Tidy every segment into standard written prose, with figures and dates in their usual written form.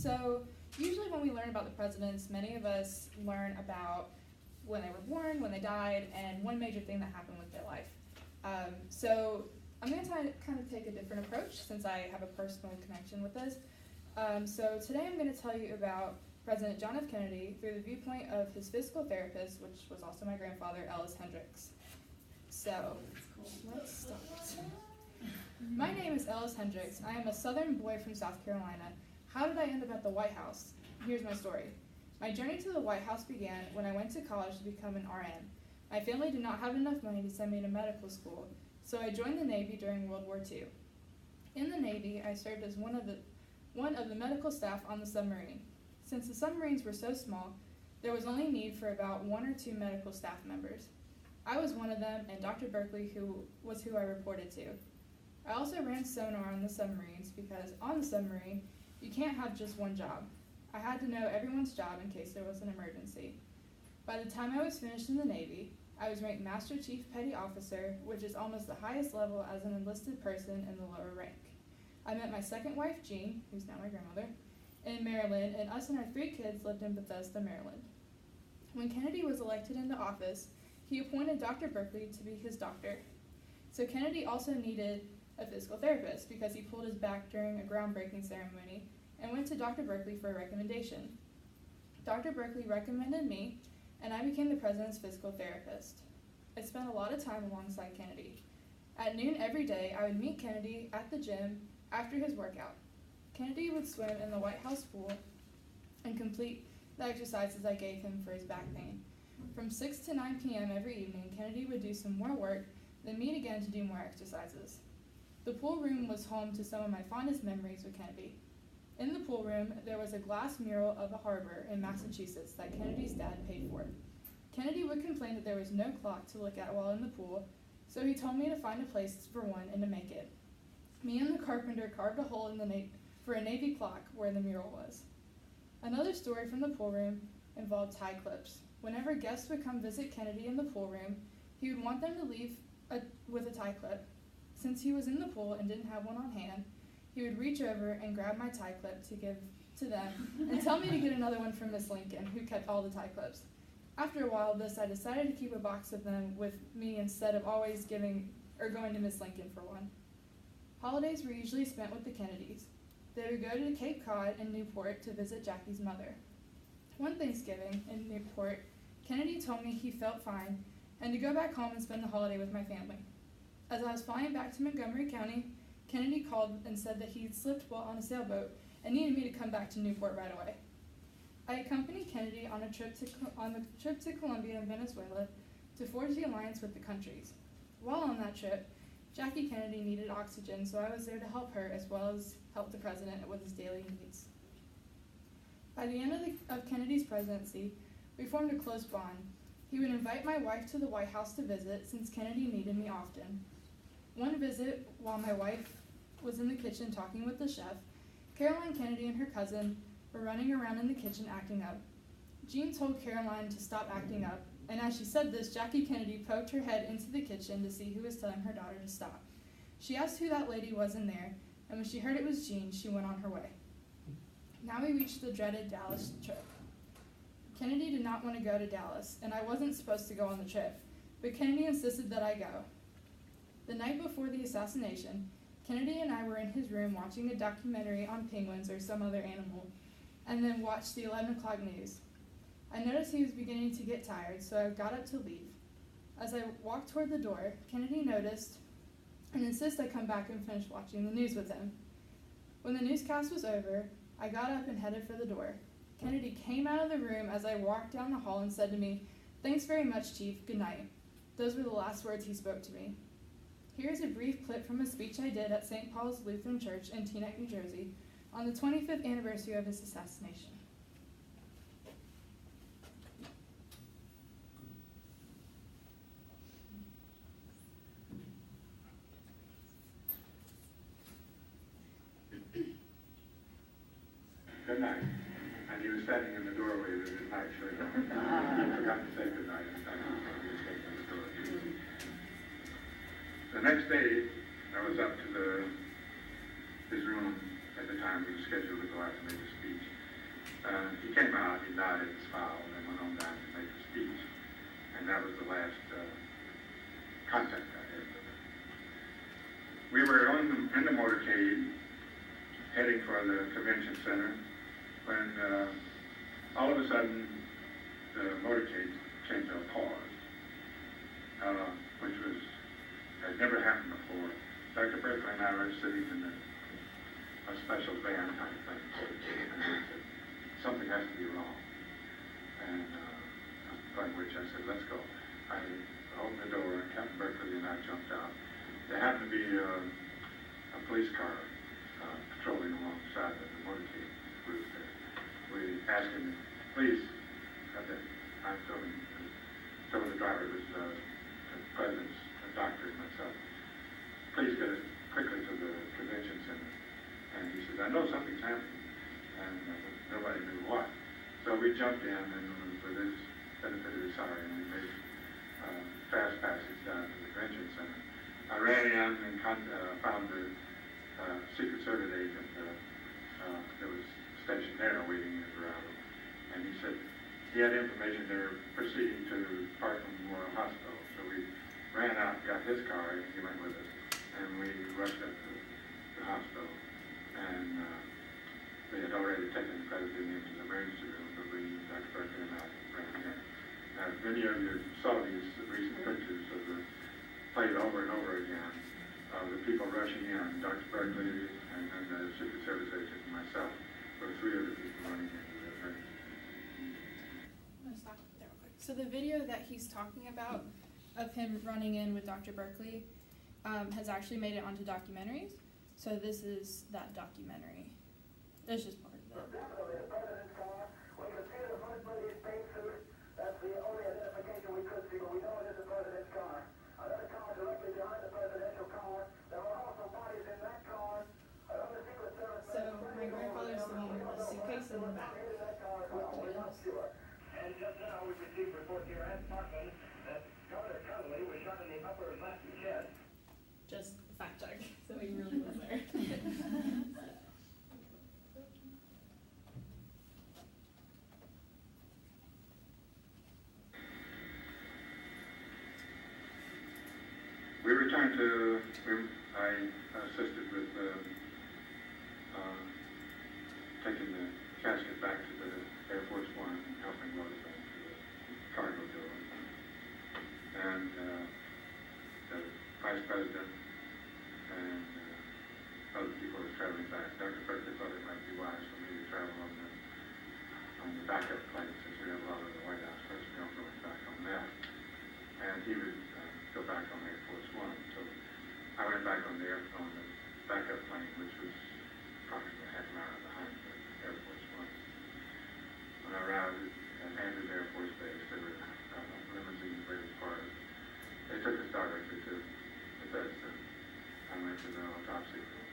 So usually when we learn about the presidents, many of us learn about when they were born, when they died, and one major thing that happened with their life. So I'm going to kind of take a different approach since I have a personal connection with this. So today I'm going to tell you about President John F. Kennedy through the viewpoint of his physical therapist, which was also my grandfather, Ellis Hendricks. So let's start. My name is Ellis Hendricks. I am a southern boy from South Carolina. How did I end up at the White House? Here's my story. My journey to the White House began when I went to college to become an RN. My family did not have enough money to send me to medical school, so I joined the Navy during World War II. In the Navy, I served as one of the medical staff on the submarine. Since the submarines were so small, there was only need for about 1 or 2 medical staff members. I was one of them, and Dr. Berkeley was who I reported to. I also ran sonar on the submarines because on the submarine, you can't have just one job. I had to know everyone's job in case there was an emergency. By the time I was finished in the Navy, I was ranked Master Chief Petty Officer, which is almost the highest level as an enlisted person in the lower rank. I met my second wife, Jean, who's now my grandmother, in Maryland, and us and our 3 kids lived in Bethesda, Maryland. When Kennedy was elected into office, he appointed Dr. Berkeley to be his doctor. So Kennedy also needed a physical therapist because he pulled his back during a groundbreaking ceremony and went to Dr. Berkeley for a recommendation. Dr. Berkeley recommended me, and I became the president's physical therapist. I spent a lot of time alongside Kennedy. At noon every day, I would meet Kennedy at the gym after his workout. Kennedy would swim in the White House pool and complete the exercises I gave him for his back pain. From 6 to 9 p.m. every evening, Kennedy would do some more work, then meet again to do more exercises. The pool room was home to some of my fondest memories with Kennedy. In the pool room, there was a glass mural of a harbor in Massachusetts that Kennedy's dad paid for. Kennedy would complain that there was no clock to look at while in the pool, so he told me to find a place for one and to make it. Me and the carpenter carved a hole for a Navy clock where the mural was. Another story from the pool room involved tie clips. Whenever guests would come visit Kennedy in the pool room, he would want them to leave with a tie clip. Since he was in the pool and didn't have one on hand, he would reach over and grab my tie clip to give to them and tell me to get another one from Miss Lincoln, who kept all the tie clips. After a while of this, I decided to keep a box of them with me instead of always going to Miss Lincoln for one. Holidays were usually spent with the Kennedys. They would go to Cape Cod and Newport to visit Jackie's mother. One Thanksgiving in Newport, Kennedy told me he felt fine and to go back home and spend the holiday with my family. As I was flying back to Montgomery County, Kennedy called and said that he had slipped while on a sailboat and needed me to come back to Newport right away. I accompanied Kennedy on the trip to Colombia and Venezuela to forge the alliance with the countries. While on that trip, Jackie Kennedy needed oxygen, so I was there to help her as well as help the president with his daily needs. By the end of Kennedy's presidency, we formed a close bond. He would invite my wife to the White House to visit since Kennedy needed me often. One visit, while my wife was in the kitchen talking with the chef, Caroline Kennedy and her cousin were running around in the kitchen acting up. Jean told Caroline to stop acting up, and as she said this, Jackie Kennedy poked her head into the kitchen to see who was telling her daughter to stop. She asked who that lady was in there, and when she heard it was Jean, she went on her way. Now we reached the dreaded Dallas trip. Kennedy did not want to go to Dallas, and I wasn't supposed to go on the trip, but Kennedy insisted that I go. The night before the assassination, Kennedy and I were in his room watching a documentary on penguins or some other animal, and then watched the 11 o'clock news. I noticed he was beginning to get tired, so I got up to leave. As I walked toward the door, Kennedy noticed and insisted I come back and finish watching the news with him. When the newscast was over, I got up and headed for the door. Kennedy came out of the room as I walked down the hall and said to me, "Thanks very much, Chief. Good night." Those were the last words he spoke to me. Here is a brief clip from a speech I did at St. Paul's Lutheran Church in Teaneck, New Jersey, on the 25th anniversary of his assassination. Good night. And he was standing in the doorway with his night shirt on. He forgot to say good night and standing in the doorway. The next day, I was up to his room at the time we were scheduled to go out to make a speech. He came out, he nodded and smiled, and then went on down to make a speech. And that was the last contact I had with him. We were in the motorcade, heading for the convention center, when all of a sudden the motorcade came to a pause, which had never happened before. Dr. Berkeley and I were sitting in a special van type thing, and I said, something has to be wrong. And upon which I said, let's go. I opened the door, and Captain Berkeley and I jumped out. There happened to be a police car patrolling alongside the motorcade route there. We asked him, please, I told the driver, it was the president's doctor and myself, please get us quickly to the convention center. And he said, I know something's happening. And nobody knew what. So we jumped in, and with his benefit of his siren, we made fast passage down to the convention center. I ran in and found the Secret Service agent that was stationed there waiting his arrival. And he said he had information they were proceeding to Parkland Memorial Hospital. So we ran out and got his car, and he went with us. And we rushed up to the hospital. And they had already taken the president into the emergency room, but Dr. Berkeley and I ran in. Now, many of you saw these recent pictures of the played over and over again of the people rushing in, Dr. Berkeley and then the Secret Service agent and myself, were three of the people running into the emergency. I'm going to stop there real quick. So the video that he's talking about of him running in with Dr. Berkeley has actually made it onto documentaries. So this is that documentary. That's just part of it. Definitely the president's car. We could see the front of his pink suit. That's the only identification we could see, but we know it is the president's car. Another car directly behind the presidential car. There were also bodies in that car. Another Secret Service. So my grandfather's the one with the suitcase in the back. And just now we received reports here at Parkland that Governor Connolly was shot in the upper left chest. Just fact check. So he really was there. We returned to, I assisted with taking the casket back to the Air Force One and helping load it back to the cargo door. And the Vice President and other people were traveling back. Dr. Berkeley thought it might be wise for me to travel on the backup plane, since we have a lot of the White House personnel going back on that. And he would go back on Air Force One. So I went back on the backup plane, which was approximately half an hour behind the Air Force One. When I arrived at Andrews Air Force Base, there were limousines waiting for us. They took us directly to Bethesda. I went to the autopsy room.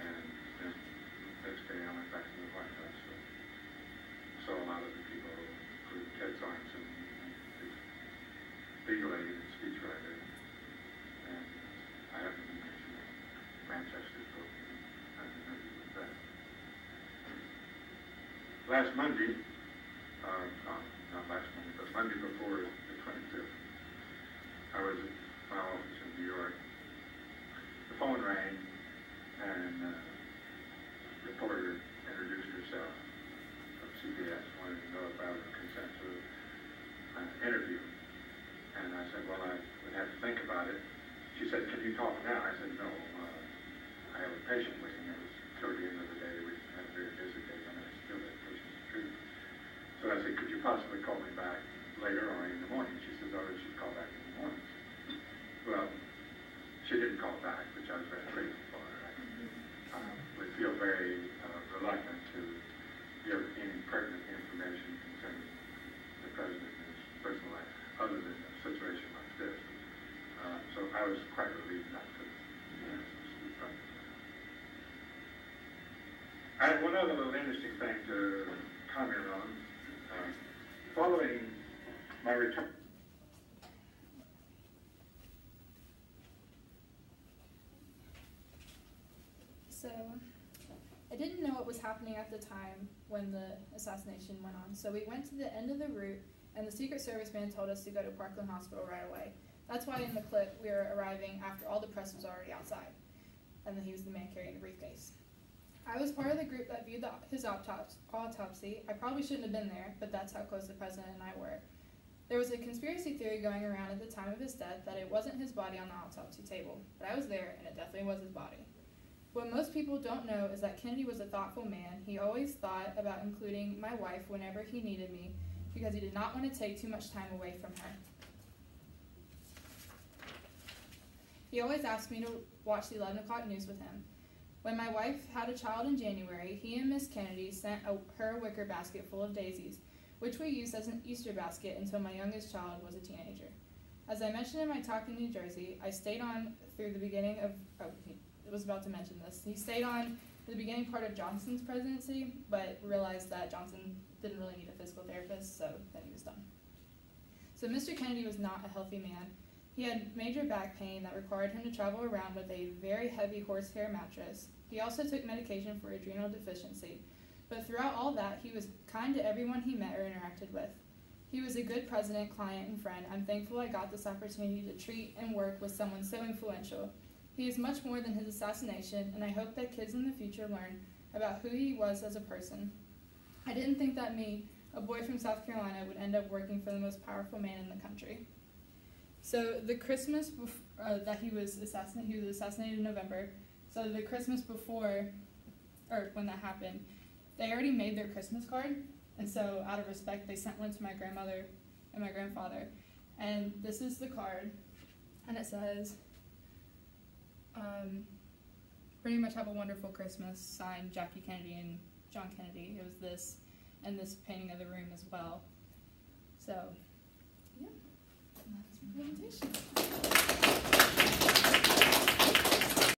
And then the next day I went back to the White House. So I saw a lot of the people, including Ted Sorensen, legal aid and speechwriter, and I happened to mention Manchester's book, and I remember with that. Last Monday, not last Monday, but Monday before the 25th, I was at my office in New York. The phone rang, and a reporter introduced herself from CBS, wanted to know if I would consent to an interview. And I said, well, I would have to think about it. She said, can you talk now? I said, no, I have a patient waiting. It was toward the end of the day. We had a very busy day, and I still had patients to treat. So I said, could you possibly call me back later or in the morning? She said, oh, she'd call back in the morning. Well, she didn't call back, which I was very grateful for her. I would feel very reluctant to give any pertinent information concerning the president and his personal life, other than a situation like this. So I was quite relieved not to speak up. I have one other little interesting thing to comment on. Following my return. So I I didn't know what was happening at the time when the assassination went on, so we went to the end of the route, and the Secret Service man told us to go to Parkland Hospital right away. That's why in the clip we were arriving after all the press was already outside, and then he was the man carrying the briefcase. I was part of the group that viewed his autopsy. I probably shouldn't have been there, but that's how close the president and I were. There was a conspiracy theory going around at the time of his death that it wasn't his body on the autopsy table, but I was there, and it definitely was his body. What most people don't know is that Kennedy was a thoughtful man. He always thought about including my wife whenever he needed me, because he did not want to take too much time away from her. He always asked me to watch the 11 o'clock news with him. When my wife had a child in January, he and Miss Kennedy sent her a wicker basket full of daisies, which we used as an Easter basket until my youngest child was a teenager. As I mentioned in my talk in New Jersey, I stayed on through the beginning of, I was about to mention this, he stayed on the beginning part of Johnson's presidency, but realized that Johnson didn't really need a physical therapist, so then he was done. So Mr. Kennedy was not a healthy man. He had major back pain that required him to travel around with a very heavy horsehair mattress. He also took medication for adrenal deficiency. But throughout all that, he was kind to everyone he met or interacted with. He was a good president, client, and friend. I'm thankful I got this opportunity to treat and work with someone so influential. He is much more than his assassination, and I hope that kids in the future learn about who he was as a person. I didn't think that me, a boy from South Carolina, would end up working for the most powerful man in the country. So the Christmas that he was assassinated in November. So the Christmas before, or when that happened, they already made their Christmas card, and so out of respect, they sent one to my grandmother and my grandfather. And this is the card, and it says, pretty much have a wonderful Christmas, signed Jackie Kennedy and John Kennedy. It was this, and this painting of the room as well. So, yeah, that's my presentation.